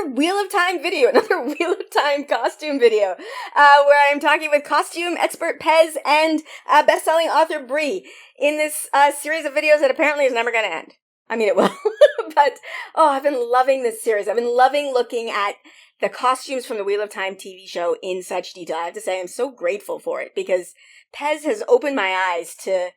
Wheel of Time video, another Wheel of Time costume video, where I'm talking with costume expert Pez and best-selling author Bree in this series of videos that apparently is never going to end. I mean, it will, but, I've been loving this series. I've been loving looking at the costumes from the Wheel of Time TV show in such detail. I have to say I'm so grateful for it, because Pez has opened my eyes to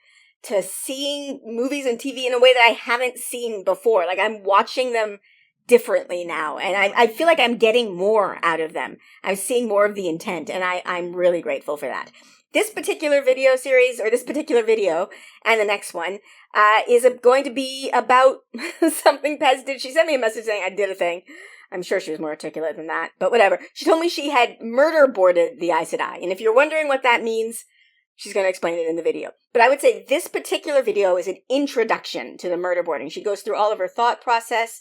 seeing movies and TV in a way that I haven't seen before. Like, I'm watching them differently now, and I feel like I'm getting more out of them. I'm seeing more of the intent, and I'm really grateful for that. This particular video series, or this particular video, and the next one, is going to be about something Pez did. She sent me a message saying I did a thing. I'm sure she was more articulate than that, but whatever. She told me she had murderboarded the Aes Sedai, and if you're wondering what that means, she's going to explain it in the video. But I would say this particular video is an introduction to the murderboarding. She goes through all of her thought process,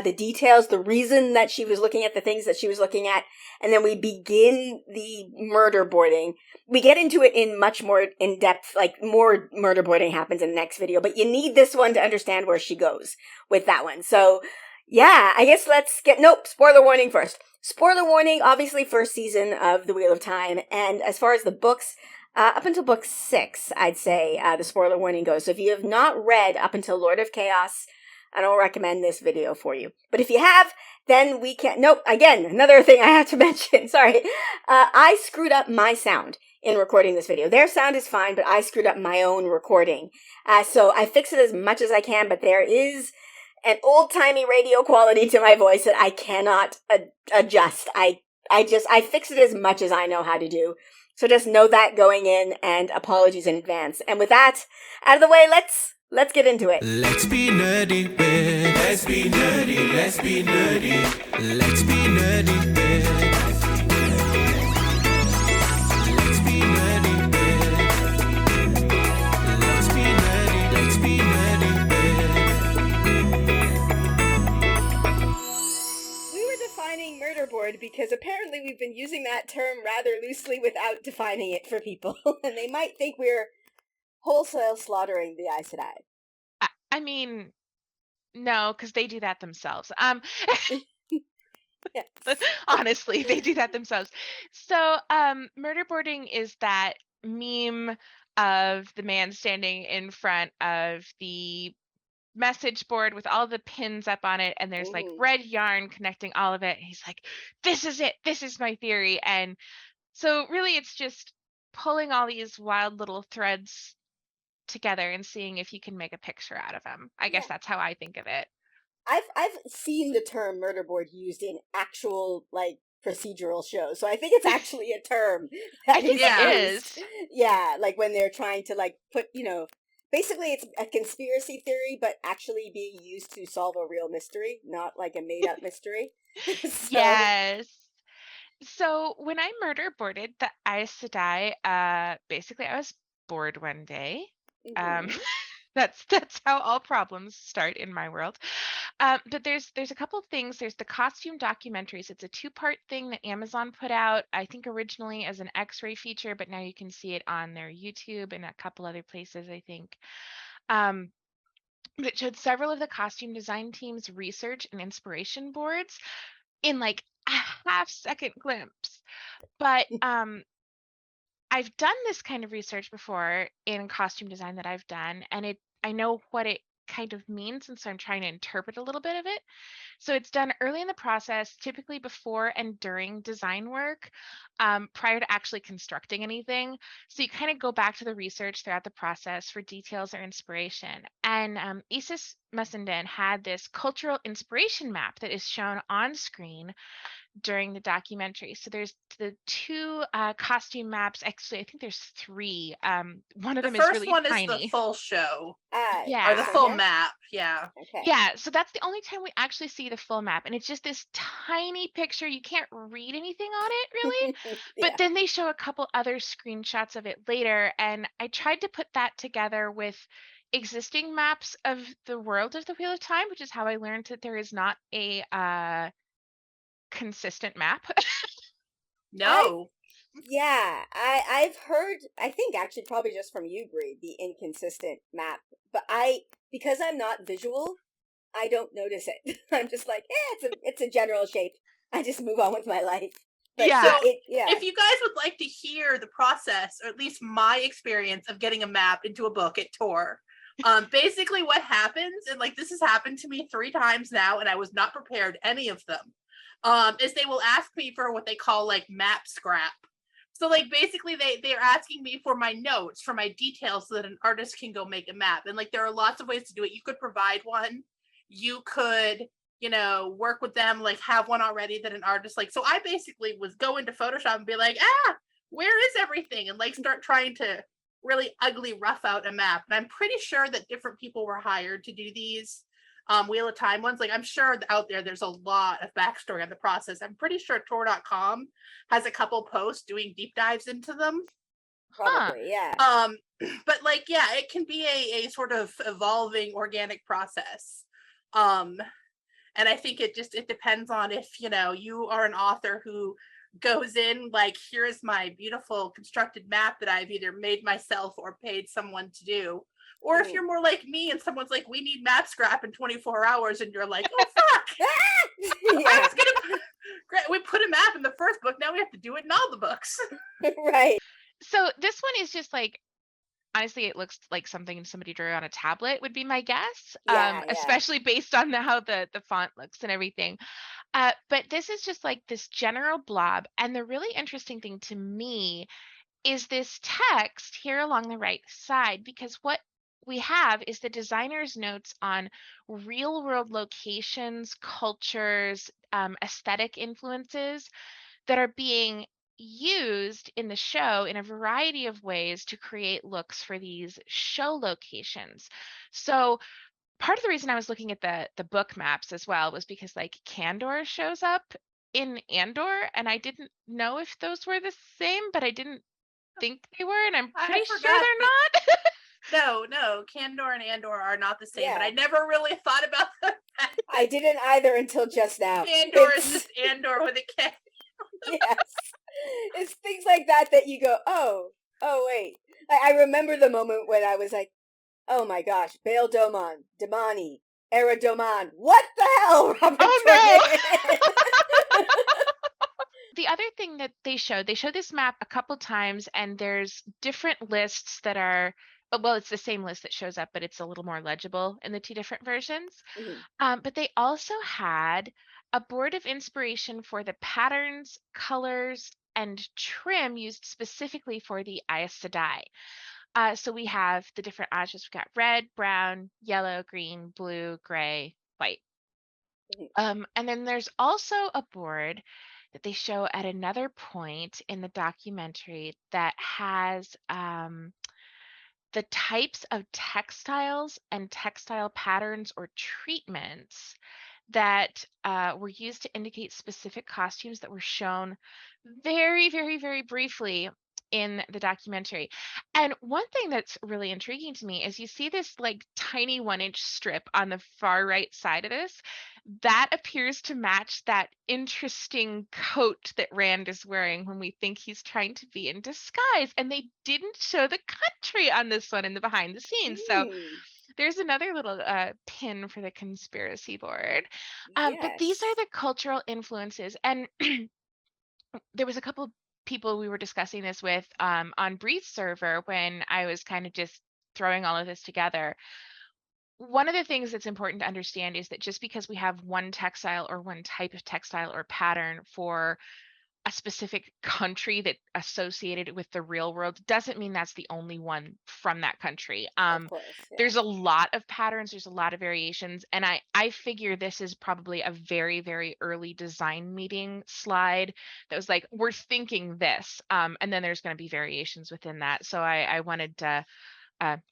the details, the reason that she was looking at the things that she was looking at, and then we begin the murderboarding. We get into it in much more in-depth, like more murderboarding happens in the next video, but you need this one to understand where she goes with that one. So, yeah, I guess spoiler warning first. Spoiler warning, obviously first season of The Wheel of Time, and as far as the books, up until book 6, I'd say, the spoiler warning goes. So if you have not read up until Lord of Chaos, I don't recommend this video for you. But if you have, then we can... Nope, again, another thing I have to mention. Sorry. I screwed up my sound in recording this video. Their sound is fine, but I screwed up my own recording. So I fix it as much as I can, but there is an old-timey radio quality to my voice that I cannot adjust. I fix it as much as I know how to do. So just know that going in, and apologies in advance. And with that out of the way, let's get into it. Let's be nerdy, bitch. Let's be nerdy, let's be nerdy. Let's be nerdy, bitch. Let's be nerdy, bitch. Let's be nerdy, let's be nerdy, bitch. We were defining murderboard because apparently we've been using that term rather loosely without defining it for people. And they might think we're wholesale slaughtering the Aes Sedai. I mean, no, because they do that themselves. Yes. Honestly, they do that themselves. So, murderboarding is that meme of the man standing in front of the message board with all the pins up on it, and there's like red yarn connecting all of it. And he's like, "This is it. This is my theory." And so, really, it's just pulling all these wild little threads together and seeing if you can make a picture out of them. I guess that's how I think of it. I've seen the term murderboard used in actual, like, procedural shows, so I think it's actually a term. I think it is. Yeah, like when they're trying to, like, put, basically it's a conspiracy theory, but actually being used to solve a real mystery, not like a made-up mystery. Yes. So when I murderboarded the Aes Sedai, basically I was bored one day. That's how all problems start in my world. But there's a couple things. There's the costume documentaries. It's a 2-part thing that Amazon put out, I think originally as an X-ray feature, but now you can see it on their YouTube and a couple other places, I think. But it showed several of the costume design team's research and inspiration boards in like a half-second glimpse. But I've done this kind of research before in costume design that I've done, and I know what it kind of means, and so I'm trying to interpret a little bit of it. So it's done early in the process, typically before and during design work, prior to actually constructing anything. So you kind of go back to the research throughout the process for details or inspiration. And Aes Sedai had this cultural inspiration map that is shown on screen during the documentary. So there's the 2 costume maps. Actually, I think there's 3. One of them is really tiny. The first one is the full show. Yeah. Or the full map. Yeah. Okay. Yeah. So that's the only time we actually see the full map. And it's just this tiny picture. You can't read anything on it, really. But then they show a couple other screenshots of it later. And I tried to put that together with existing maps of the world of the Wheel of Time, which is how I learned that there is not a consistent map. No. I've heard, I think actually probably just from you, Bree, the inconsistent map. But because I'm not visual, I don't notice it. I'm just like, it's a general shape. I just move on with my life. But Yeah. If you guys would like to hear the process, or at least my experience of getting a map into a book at Tor, basically what happens, and like this has happened to me 3 times now, and I was not prepared any of them, is they will ask me for what they call like map scrap. So like basically they're asking me for my notes, for my details, so that an artist can go make a map. And like there are lots of ways to do it. You could provide one. You could, work with them, like have one already that an artist like. So I basically was go into Photoshop and be like, where is everything? And like start trying to really ugly rough out a map. And I'm pretty sure that different people were hired to do these Wheel of Time ones. Like I'm sure out there's a lot of backstory on the process. I'm pretty sure Tor.com has a couple posts doing deep dives into them. Probably, yeah. But like, yeah, it can be a sort of evolving organic process. And I think it depends on if, you are an author who goes in like, here's my beautiful constructed map that I've either made myself or paid someone to do. Or if you're more like me and someone's like, we need map scrap in 24 hours, and you're like, oh, fuck. We put a map in the first book, now we have to do it in all the books. Right. So this one is just like, honestly, it looks like something somebody drew on a tablet would be my guess, especially based on how the font looks and everything. But this is just like this general blob. And the really interesting thing to me is this text here along the right side, because what we have is the designer's notes on real world locations, cultures, aesthetic influences that are being used in the show in a variety of ways to create looks for these show locations. So part of the reason I was looking at the book maps as well was because like Candor shows up in Andor, and I didn't know if those were the same, but I didn't think they were, and I'm pretty sure they're not. No, Candor and Andor are not the same, but I never really thought about that. I didn't either until just now. Candor is just Andor with a K. Yes. It's things like that you go, oh wait. I remember the moment when I was like, oh my gosh, Bail Domon, Damani, Era Doman. What the hell, Robert? Oh no! The other thing that they show this map a couple times, and there's different lists that are, well, it's the same list that shows up, but it's a little more legible in the 2 different versions. Mm-hmm. But they also had a board of inspiration for the patterns, colors, and trim used specifically for the Aes Sedai. So we have the different Ajas. We've got red, brown, yellow, green, blue, gray, white. Mm-hmm. And then there's also a board that they show at another point in the documentary that has the types of textiles and textile patterns or treatments that were used to indicate specific costumes that were shown very, very, very briefly in the documentary. And one thing that's really intriguing to me is you see this like tiny 1-inch strip on the far right side of this that appears to match that interesting coat that Rand is wearing when we think he's trying to be in disguise. And they didn't show the country on this one in the behind the scenes. So there's another little pin for the conspiracy board. But these are the cultural influences. And there was a couple people we were discussing this with on Bree's server when I was kind of just throwing all of this together. One of the things that's important to understand is that just because we have one textile or one type of textile or pattern for a specific country that associated with the real world doesn't mean that's the only one from that country. Of course, there's a lot of patterns, there's a lot of variations, and I figure this is probably a very, very early design meeting slide that was like, we're thinking this, and then there's going to be variations within that. So I wanted to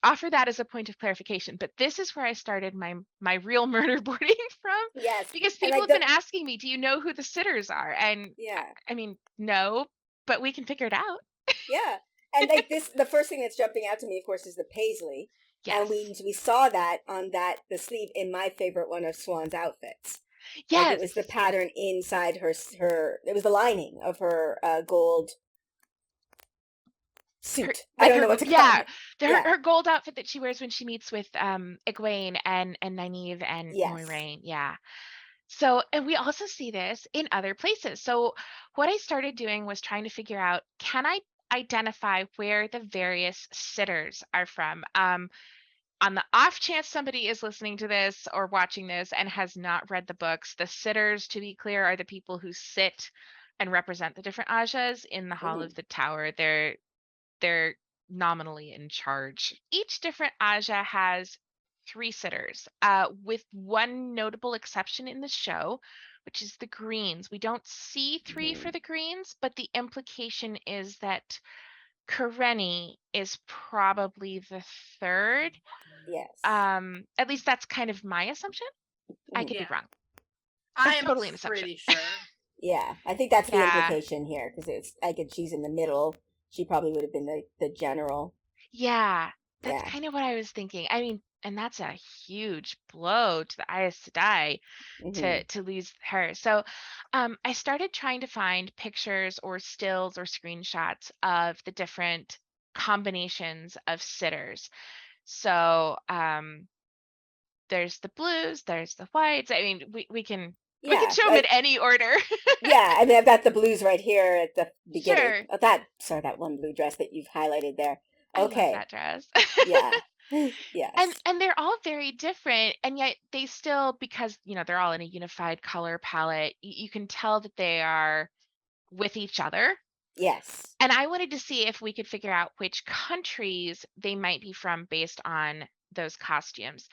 offer that as a point of clarification. But this is where I started my real murder boarding from. Yes. Because people have been asking me, do you know who the sitters are? And I mean, no, but we can figure it out. Yeah. And like this, the first thing that's jumping out to me, of course, is the paisley. Yes. And we saw that on the sleeve in my favorite one of Swan's outfits. Yes. Like it was the pattern inside her, it was the lining of her gold suit. I don't know what to call yeah, it. Yeah. her gold outfit that she wears when she meets with Egwene and Nynaeve and Yes. Moiraine. Yeah. So, and we also see this in other places. So, what I started doing was trying to figure out, can I identify where the various sitters are from? On the off chance somebody is listening to this or watching this and has not read the books, the sitters, to be clear, are the people who sit and represent the different Ajas in the Hall of the Tower. They're nominally in charge. Each different Aja has 3 sitters, with one notable exception in the show, which is the Greens. We don't see 3 for the Greens, but the implication is that Karenni is probably the 3rd. Yes. At least that's kind of my assumption. I could be Yeah. wrong. I am totally an assumption. pretty sure. Yeah, I think that's the Yeah. implication here, because it's she's in the middle. She probably would have been the general. Yeah, that's Yeah. kind of what I was thinking. I mean, and that's a huge blow to the Aes Sedai to lose her. So I started trying to find pictures or stills or screenshots of the different combinations of sitters. So there's the blues, there's the whites. I mean, we can show them in any order. Yeah, I mean, I've got the blues right here at the beginning. Sure. Oh, that one blue dress that you've highlighted there. Okay. I love that dress. Yeah. Yes. And they're all very different, and yet they still, because they're all in a unified color palette, you can tell that they are with each other. Yes. And I wanted to see if we could figure out which countries they might be from based on those costumes.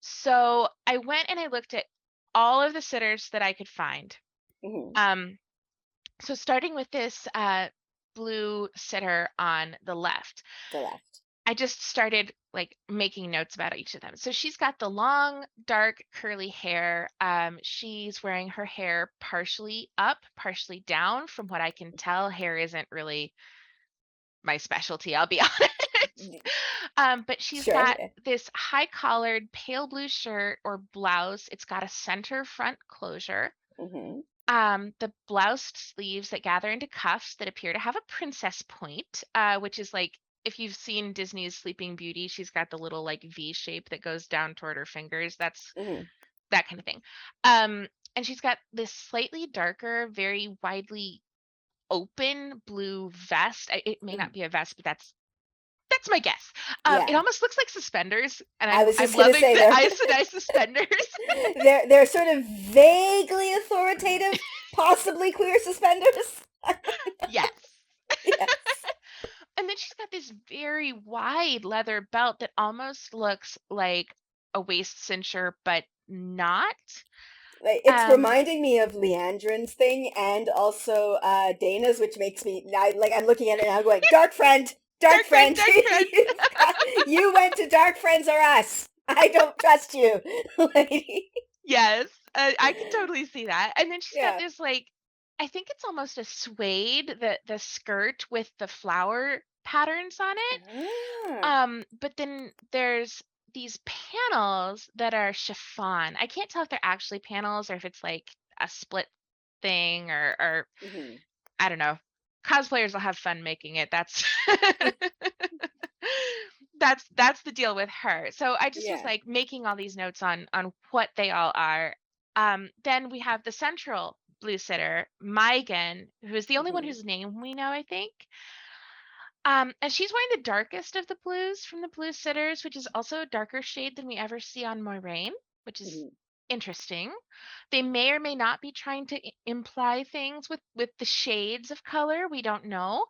So I went and I looked at all of the sitters that I could find. So starting with this blue sitter on the left. I just started making notes about each of them. So she's got the long, dark, curly hair. She's wearing her hair partially up, partially down. From what I can tell, hair isn't really my specialty, I'll be honest. But she's got this high-collared pale blue shirt or blouse. It's got a center front closure. The bloused sleeves that gather into cuffs that appear to have a princess point, which is if you've seen Disney's Sleeping Beauty, she's got the little V shape that goes down toward her fingers. That's that kind of thing. And she's got this slightly darker, very widely open blue vest. It may not be a vest, but that's my guess. It almost looks like suspenders, and I'm loving the Aes Sedai suspenders. they're sort of vaguely authoritative, possibly queer suspenders. Yes. And then she's got this very wide leather belt that almost looks like a waist cincher, but not. It's reminding me of Leandrin's thing, and also Dana's, which makes me I'm looking at it and I'm going, Dark Friend. Dark friend. You went to Dark Friends or us. I don't trust you, lady. Yes, I can totally see that. And then she's got this I think it's almost a suede, the skirt with the flower patterns on it. But then there's these panels that are chiffon. I can't tell if they're actually panels or if it's a split thing or I don't know. Cosplayers will have fun making it. That's that's the deal with her. So I just was making all these notes on what they all are. Then we have the central blue sitter, Maigen, who is the only one whose name we know, I think. And she's wearing the darkest of the blues from the blue sitters, which is also a darker shade than we ever see on Moiraine, which is interesting. They may or may not be trying to imply things with the shades of color. We don't know.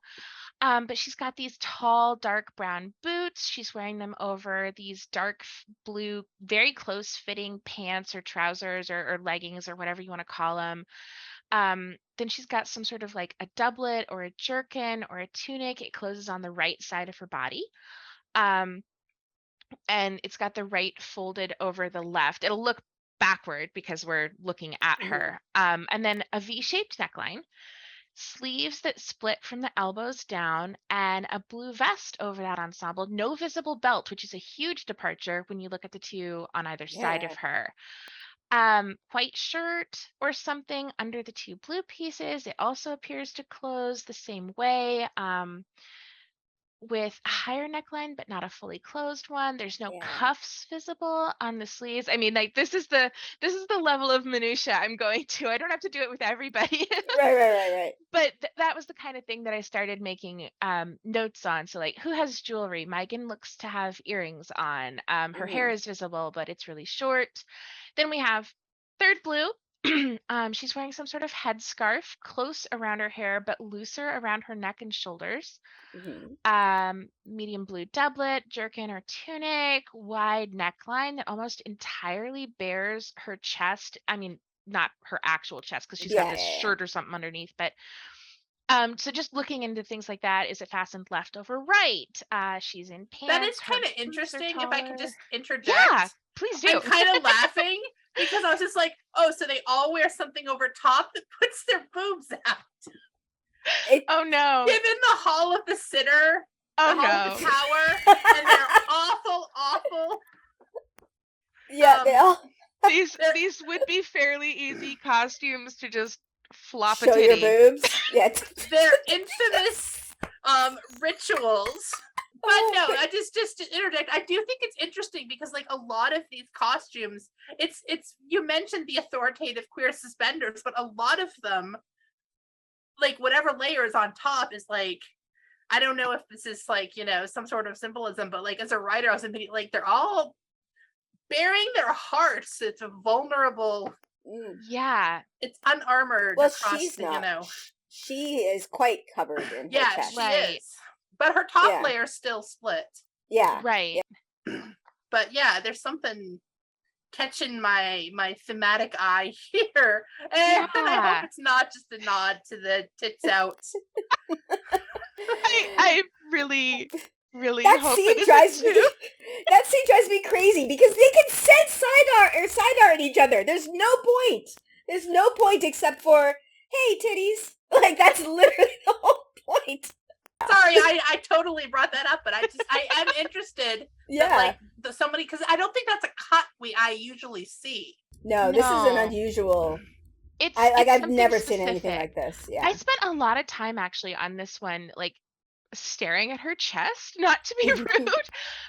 But she's got these tall, dark brown boots. She's wearing them over these dark blue, very close-fitting pants or trousers or leggings or whatever you want to call them. Then she's got some sort of a doublet or a jerkin or a tunic. It closes on the right side of her body. And it's got the right folded over the left. It'll look backward because we're looking at her. And then a V-shaped neckline, sleeves that split from the elbows down, and a blue vest over that ensemble. No visible belt, which is a huge departure when you look at the two on either side of her. White shirt or something under the two blue pieces. It also appears to close the same way. with a higher neckline, but not a fully closed one. There's no Yeah. cuffs visible on the sleeves. I mean, like this is the level of minutia I'm going to. I don't have to do it with everybody. Right. But that was the kind of thing that I started making notes on. So like, who has jewelry? Megan looks to have earrings on. Her hair is visible, but it's really short. Then we have third blue. She's wearing some sort of headscarf close around her hair, but looser around her neck and shoulders. Medium blue doublet, jerkin or tunic, wide neckline that almost entirely bears her chest. I mean, not her actual chest because she's got this shirt or something underneath, but so just looking into things like that, is it fastened left over right? She's in pants. That is her kind of boots are interesting. If I could just taller. interject. Yeah, please do. I'm kind of laughing because I was just like, oh, so they all wear something over top that puts their boobs out. Oh no. Given the Hall of the Sitter, Oh the Hall no. of the Tower, and they're awful. Yeah, they all These would be fairly easy costumes to just flop show a titty. your boobs. Yeah. They're infamous rituals. But no, I just to interject, I do think it's interesting because like a lot of these costumes, it's you mentioned the authoritative queer suspenders, but a lot of them, like whatever layer is on top is like, I don't know if this is like, you know, some sort of symbolism, but like as a writer, I was thinking like they're all bearing their hearts. It's a vulnerable. Yeah. It's unarmored. Well, across she's the, not. you know. She is quite covered in her Yeah, chest. she Right. is. But her top Yeah. layer is still split. Yeah. Right. But yeah, there's something catching my thematic eye here. And I Yeah. hope it's not just a nod to the tits out. I really That hope scene it isn't drives me. too. That scene drives me crazy because they can set side art at each other. There's no point. There's no point except for, hey, titties. Like that's literally the whole point. Sorry, I totally brought that up, but I am interested Yeah. that like somebody, because I don't think that's a cut I usually see. No, this is an No. unusual. It's I've something never seen anything specific. like this. Yeah. I spent a lot of time actually on this one, like staring at her chest, not to be rude,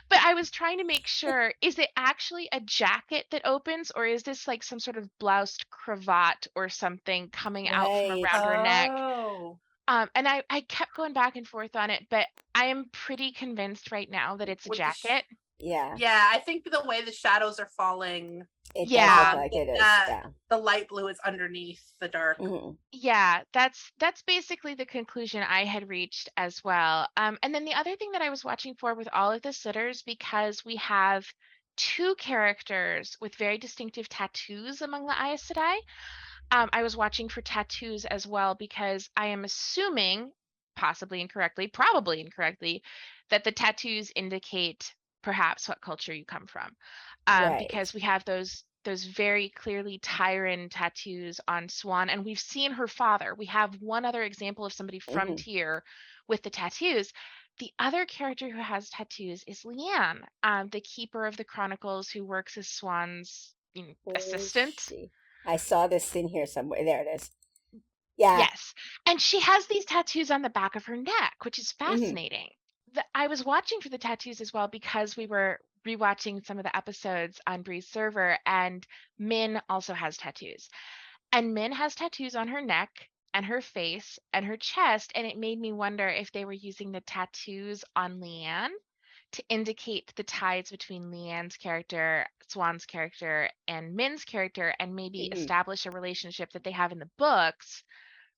but I was trying to make sure, is it actually a jacket that opens, or is this like some sort of bloused cravat or something coming out from Right. around her neck? Oh. And I kept going back and forth on it, but I am pretty convinced right now that it's a With the jacket. Yeah. Yeah, I think the way the shadows are falling, It Yeah. does look like it is. Yeah. the light blue is underneath the dark. Mhm. Yeah, that's basically the conclusion I had reached as well. And then the other thing that I was watching for with all of the sitters, because we have two characters with very distinctive tattoos among the Aes Sedai, I was watching for tattoos as well because I am assuming, possibly incorrectly, probably incorrectly, that the tattoos indicate perhaps what culture you come from. Right. Because we have those very clearly Tyran tattoos on Swan, and we've seen her father. We have one other example of somebody from Mhm. Tyr with the tattoos. The other character who has tattoos is Leanne, the keeper of the chronicles who works as Swan's Where is assistant. she? I saw this in here somewhere. There it is. Yeah. Yes. And she has these tattoos on the back of her neck, which is fascinating. I was watching for the tattoos as well because we were rewatching some of the episodes on Bree's server, and Min also has tattoos. And Min has tattoos on her neck and her face and her chest, and it made me wonder if they were using the tattoos on Leanne to indicate the ties between Leanne's character, Swan's character, and Min's character, and maybe establish a relationship that they have in the books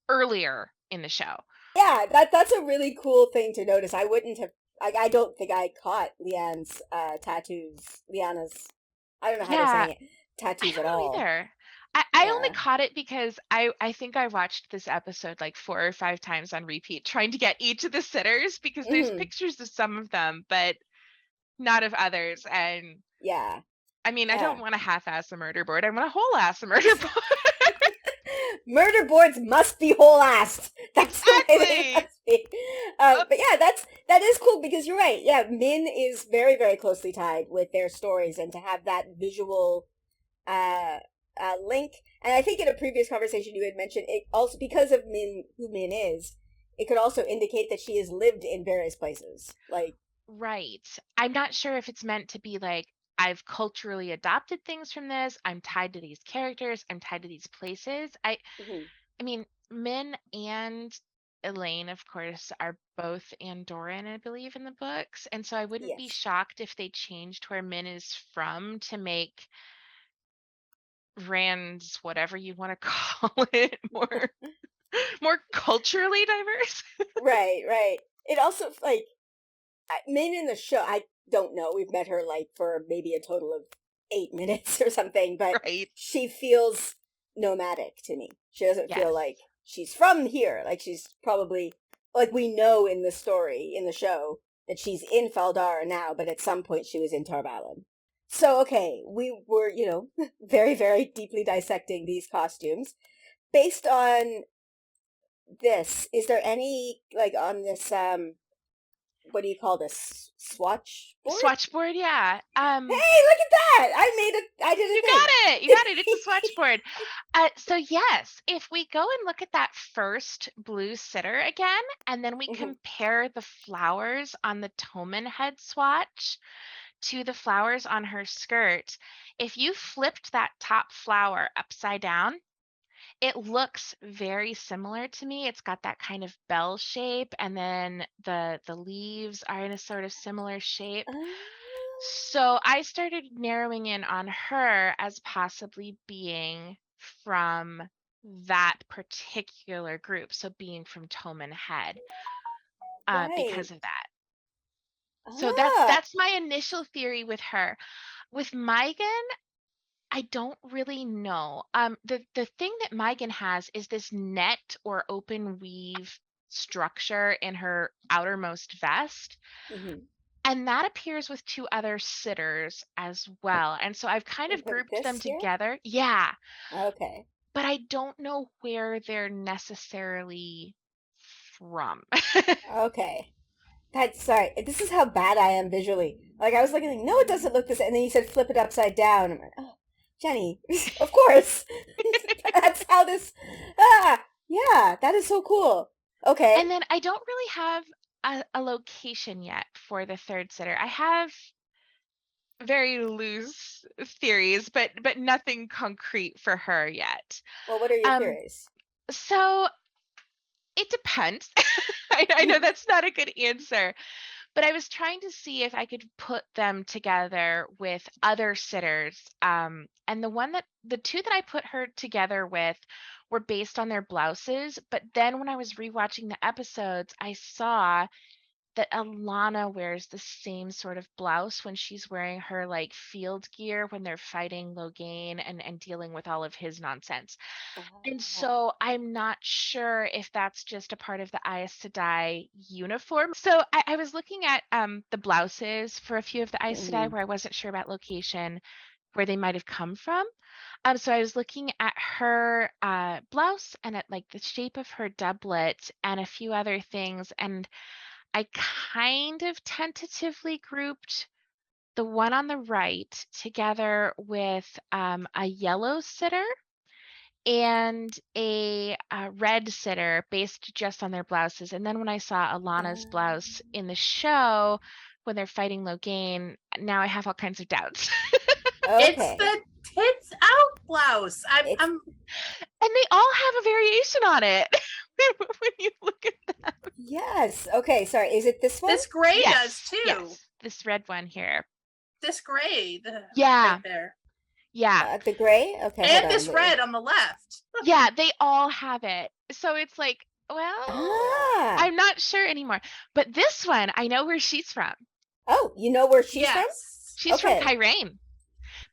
earlier in the show. Yeah, that's a really cool thing to notice. I wouldn't have. I don't think I caught Leanne's tattoos. Leanna's. I don't know how to say it. Tattoos I at don't know all. either. I only Yeah. caught it because I think I watched this episode like 4 or 5 times on repeat, trying to get each of the sitters because there's pictures of some of them, but not of others. And Yeah. I mean, I Yeah. don't want to half-ass a murder board. I want a whole-ass a murder board. Murder boards must be whole-assed. That's the way they Exactly. must be. But yeah, that is cool because you're right. Yeah, Min is very, very closely tied with their stories, and to have that visual link. And I think in a previous conversation you had mentioned it also because of Min, who Min is. it could also indicate that she has lived in various places. Like, Right. I'm not sure if it's meant to be like, I've culturally adopted things from this. I'm tied to these characters. I'm tied to these places. mhm, I mean, Min and Elaine, of course, are both Andorran, I believe, in the books. And so I wouldn't be yes. shocked if they changed where Min is from to make Rand's whatever you want to call it more culturally diverse. Right, right. It also, like, Min in the show, I don't know. We've met her, like, for maybe a total of 8 minutes or something, but Right. she feels nomadic to me. She doesn't feel Yes. like she's from here. Like, she's probably, like, we know in the story, in the show, that she's in Faldara now, but at some point she was in Tarvalon. So, okay, we were, very, very deeply dissecting these costumes. Based on this, is there any, like, on this, what do you call this? Swatch board? Swatchboard, yeah. Hey, look at that! I did a You thing. got it. You got it. It's a swatchboard. So yes, if we go and look at that first blue sitter again, and then we Mhm. compare the flowers on the Toman head swatch to the flowers on her skirt, if you flipped that top flower upside down, it looks very similar to me. It's got that kind of bell shape, and then the leaves are in a sort of similar shape. So I started narrowing in on her as possibly being from that particular group, so being from Toman Head, Right. because of that. So that's Ah, my initial theory with her. With Megan, I don't really know. The thing that Megan has is this net or open weave structure in her outermost vest. mhm. And that appears with two other sitters as well. And so I've kind And of put grouped them this here? together. Yeah, Okay. but I don't know where they're necessarily from. Okay. That's sorry. This is how bad I am visually. Like, I was looking like, no, it doesn't look the same. And then you said flip it upside down. I'm like, oh, Jenny, of course. That's how this. Yeah, that is so cool. Okay. And then I don't really have a location yet for the third sitter. I have very loose theories, but nothing concrete for her yet. Well, what are your Um, theories? so it depends. I know that's not a good answer, but I was trying to see if I could put them together with other sitters. And the two that I put her together with were based on their blouses. But then when I was rewatching the episodes, I saw that Alana wears the same sort of blouse when she's wearing her like field gear when they're fighting Logain and dealing with all of his nonsense. And Ah, so I'm not sure if that's just a part of the Aes Sedai uniform. So I was looking at the blouses for a few of the Aes Sedai mhm. where I wasn't sure about location, where they might have come from. So I was looking at her blouse and at like the shape of her doublet and a few other things, and I kind of tentatively grouped the one on the right together with a yellow sitter and a red sitter based just on their blouses. And then when I saw Alana's blouse in the show when they're fighting Logain, now I have all kinds of doubts. It's Okay. the tits out blouse. It's- I'm And they all have a variation on it when you look at them. Yes. Okay. Sorry. Is it this one? this gray Yes, does too. yes, this red one here. This gray, Yeah. right there, Yeah. The gray. Okay. hold and on, this wait. red on the left. Yeah, they all have it. So it's like, well, Ah. I'm not sure anymore. But this one, I know where she's from. Oh, you know where she's from? Yes. She's Okay. from Kyrene.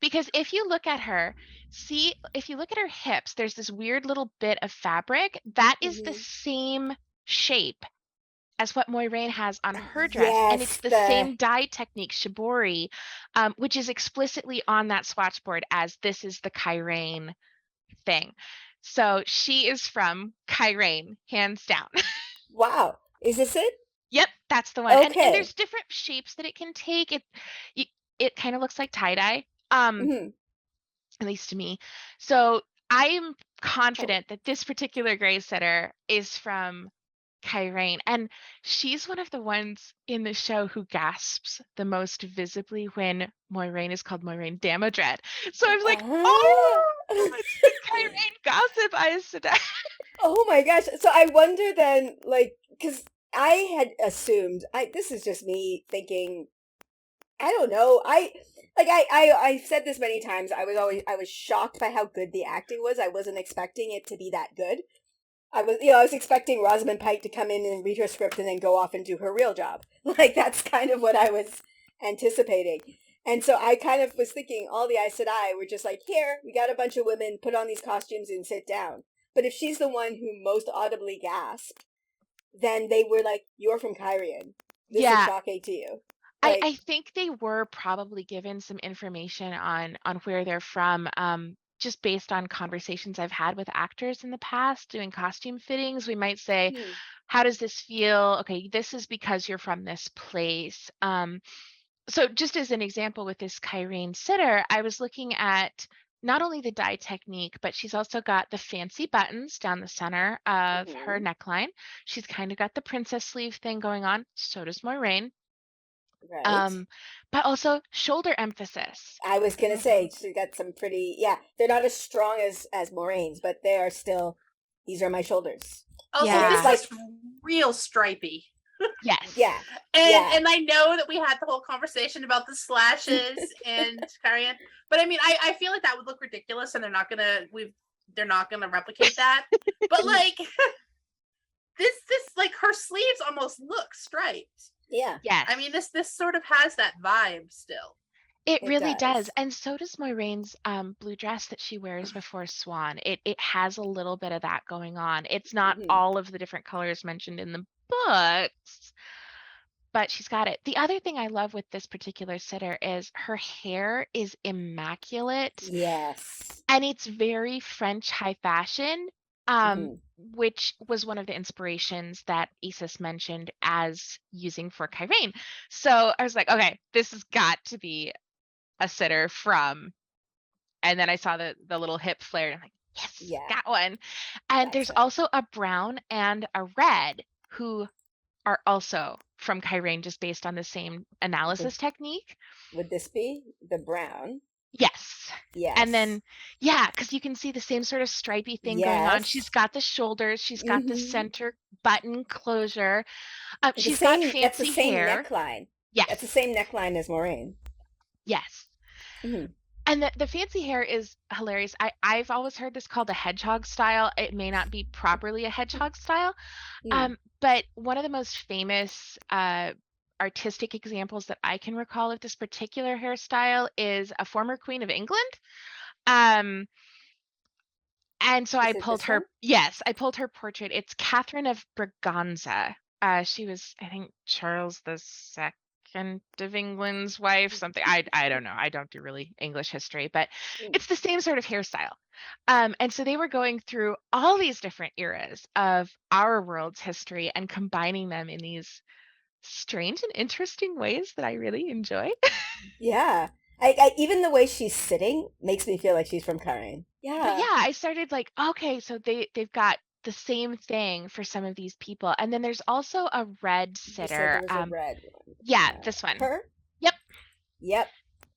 Because if you look at her, if you look at her hips, there's this weird little bit of fabric that is the Mhm. same shape as what Moiraine has on her dress. And it's Yes, the same dye technique, shibori, which is explicitly on that swatchboard as this is the Kyrene thing. So she is from Kyrene, hands down. Wow. Is this it? Yep, that's the one. And Okay. there's different shapes that it can take. It kind of looks like tie-dye, Mhm. at least to me. So I'm confident that this particular gray setter is from Kyrene. And she's one of the ones in the show who gasps the most visibly when Moiraine is called Moiraine Damodred. So I was like, oh, Ah. it's the Kyrene gossip Aes Sedai. Oh my gosh. So I wonder then, like, because I had assumed, this is just me thinking, I don't know. I said this many times. I was shocked by how good the acting was. I wasn't expecting it to be that good. I was expecting Rosamund Pike to come in and read her script and then go off and do her real job. Like, that's kind of what I was anticipating. And so I kind of was thinking all the Aes Sedai were just like, here, we got a bunch of women, put on these costumes and sit down. But if she's the one who most audibly gasped, then they were like, you're from Kyrian. This is Yeah. shocking to you. I think they were probably given some information on where they're from, just based on conversations I've had with actors in the past doing costume fittings. We might say, how does this feel? Okay, this is because you're from this place. So just as an example with this Kyrene sitter, I was looking at not only the dye technique, but she's also got the fancy buttons down the center of her neckline. She's kind of got the princess sleeve thing going on. So does Moiraine. Right. But also shoulder emphasis. I was gonna say she got some pretty. Yeah, they're not as strong as Moraine's, but they are still. These are my shoulders. Also, Yeah. this is real stripy. Yes. Yeah. And I know that we had the whole conversation about the slashes and Kyrian, but I mean, I feel like that would look ridiculous, and they're not gonna replicate that. But like, this like her sleeves almost look striped. Yeah. Yes. I mean, this sort of has that vibe still. It It really does. does. And so does Moiraine's blue dress that she wears before Swan. It has a little bit of that going on. It's not all of the different colors mentioned in the books, but she's got it. The other thing I love with this particular sitter is her hair is immaculate. Yes. And it's very French high fashion, which was one of the inspirations that Isis mentioned as using for Kyrene. So I was like, okay, this has got to be a sitter from, and then I saw the little hip flare, and I'm like, yes, Yeah. got one. And there's also a brown and a red who are also from Kyrene, just based on the same analysis technique. Would this be the brown? Yes. Yes. And then, yeah, because you can see the same sort of stripy thing going on. She's got the shoulders. She's got the center button closure. She's got fancy that's the same hair. neckline. Yes. That's the same neckline as Moiraine. Yes. And the fancy hair is hilarious. I've always heard this called a hedgehog style. It may not be properly a hedgehog style. But one of the most famous artistic examples that I can recall of this particular hairstyle is a former Queen of England. And so I pulled her. One? Yes, I pulled her portrait. It's Catherine of Braganza. She was, I think, Charles II of England's wife, something. I don't know. I don't do really English history, but it's the same sort of hairstyle. And so they were going through all these different eras of our world's history and combining them in these strange and interesting ways that I really enjoy. Yeah. I even the way she's sitting makes me feel like she's from Kyrene. Yeah. But yeah, I started like, okay, so they've got the same thing for some of these people. And then there's also a red sitter. A red one. Yeah, this one. Her? Yep.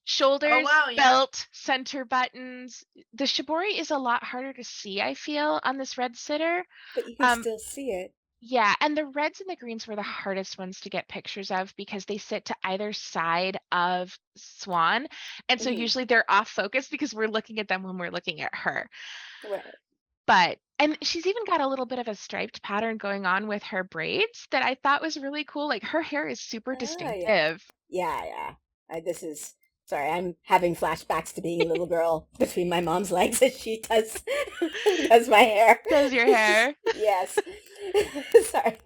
Shoulders, belt, center buttons. The shibori is a lot harder to see, I feel, on this red sitter. But you can still see it. Yeah, and the reds and the greens were the hardest ones to get pictures of because they sit to either side of Swan. And so usually they're off focus because we're looking at them when we're looking at her. Right. And she's even got a little bit of a striped pattern going on with her braids that I thought was really cool. Like her hair is super distinctive. Yeah. Sorry, I'm having flashbacks to being a little girl between my mom's legs as she does my hair. Does your hair? Yes. Sorry.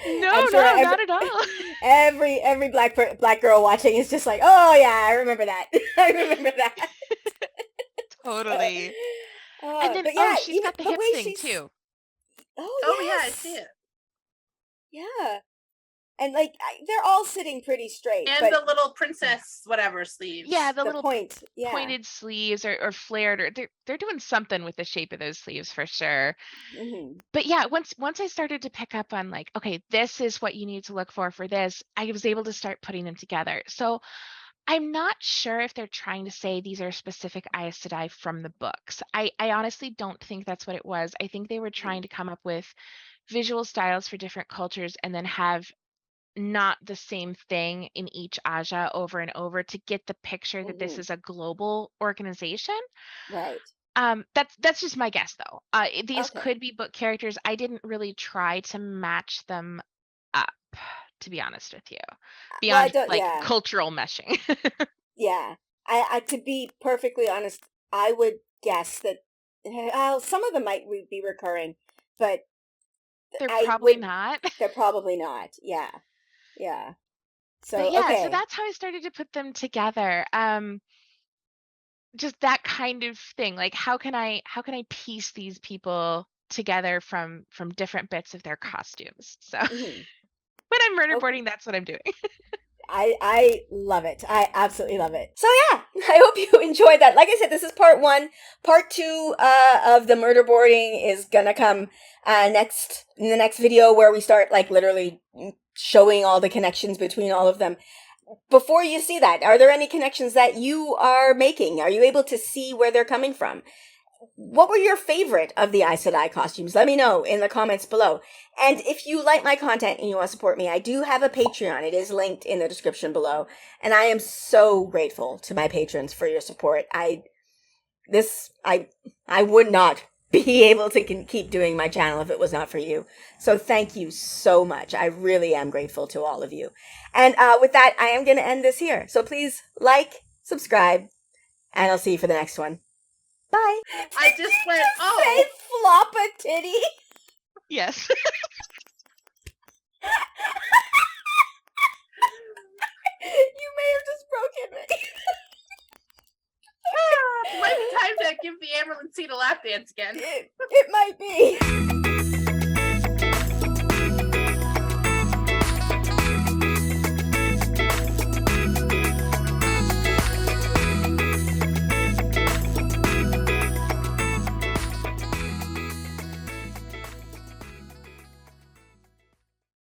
No, not at all. Every black girl watching is just like, oh yeah, I remember that. I remember that. Totally. And then she's got the hip thing too. Oh yeah, I see it. Yeah. And like they're all sitting pretty straight. And but the little princess whatever sleeves. Yeah, the the little point, yeah. pointed sleeves or flared, or they're doing something with the shape of those sleeves for sure. Mhm. But yeah, once I started to pick up on like, okay, this is what you need to look for this, I was able to start putting them together. So I'm not sure if they're trying to say these are specific Aes Sedai from the books. I honestly don't think that's what it was. I think they were trying to come up with visual styles for different cultures and then have not the same thing in each Aja over and over to get the picture that this Mhm. is a global organization. Right. That's just my guess though. These Okay. could be book characters. I didn't really try to match them up, to be honest with you, Well, I beyond don't. like Yeah. cultural meshing. Yeah. I to be perfectly honest, I would guess that some of them might be recurring, but They're I probably would. not. They're probably not. Yeah. Yeah. But So yeah, so okay. that's how I started to put them together. Just that kind of thing. Like how can I piece these people together from different bits of their costumes? So Mhm. when I'm Okay. murderboarding, that's what I'm doing. I love it. I absolutely love it. So yeah, I hope you enjoyed that. Like I said, this is part 1. Part 2 of the murderboarding is gonna come next in the next video, where we start like literally showing all the connections between all of them. Before you see that, are there any connections that you are making? Are you able to see where they're coming from? What were your favorite of the Aes Sedai costumes? Let me know in the comments below. And if you like my content and you want to support me, I do have a Patreon. It is linked in the description below. And I am so grateful to my patrons for your support. I would not be able to keep doing my channel if it was not for you. So thank you so much. I really am grateful to all of you. And with that, I am going to end this here. So please like, subscribe, and I'll see you for the next one. Bye. I just went, oh. Say flop a titty. Yes. You may have just broken me. Might be time to give the Amerlin seat a lap dance again. It might be.